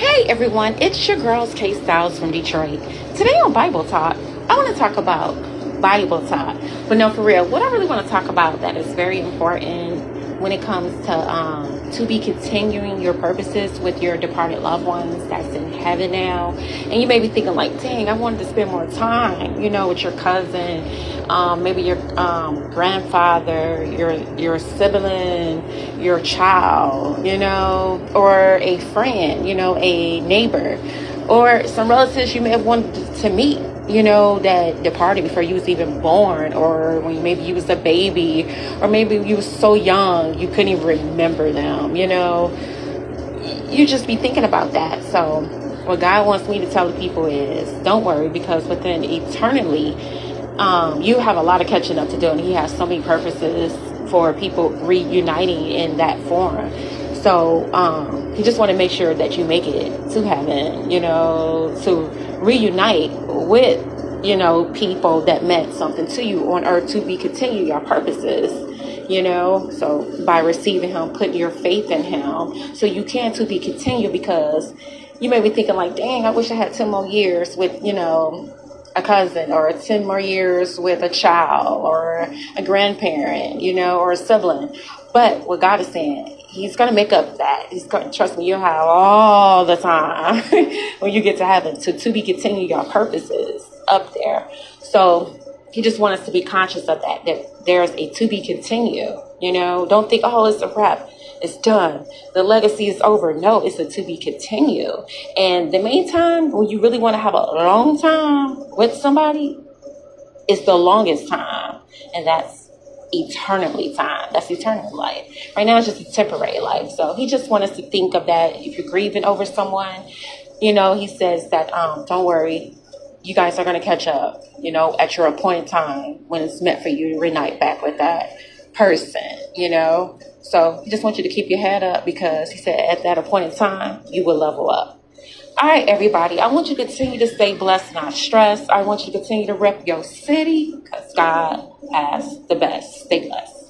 Hey everyone, it's your girl K-Stylez from Detroit. Today on Bible Talk, I want to talk about Bible talk. But no, for real, what I really want to talk about that is very important when it comes to be continuing your purposes with your departed loved ones that's in heaven now. And you may be thinking like, dang, I wanted to spend more time, with your cousin, maybe your grandfather, your sibling, your child, or a friend, a neighbor, or some relatives you may have wanted to meet, that departed before you was even born, or when maybe you was a baby, or maybe you was so young you couldn't even remember them. You just be thinking about that. So what God wants me to tell the people is, don't worry, because within eternally, you have a lot of catching up to do, and He has so many purposes for people reuniting in that form. So He just want to make sure that you make it to heaven, to reunite with, people that meant something to you on earth, to be continue your purposes, so by receiving Him, put your faith in Him, so you can to be continued, because you may be thinking like, dang, I wish I had 10 more years with, a cousin, or 10 more years with a child, or a grandparent, or a sibling. But what God is saying, He's going to make up that. He's going to, trust me, you'll have all the time when you get to heaven to be continue your purposes up there. So He just wants us to be conscious of that there's a to be continued. Don't think, oh, it's a wrap, it's done, the legacy is over. No, it's a to be continued. And the main time when you really want to have a long time with somebody is the longest time, and that's eternally time. That's eternal life. Right now it's just a temporary life. So He just wants us to think of that. If you're grieving over someone, He says that don't worry, you guys are going to catch up, at your appointed time when it's meant for you to reunite back with that person, So He just wants you to keep your head up, because He said at that appointed time you will level up. All right, everybody, I want you to continue to stay blessed, not stressed. I want you to continue to rep your city, because God has the best. Stay blessed.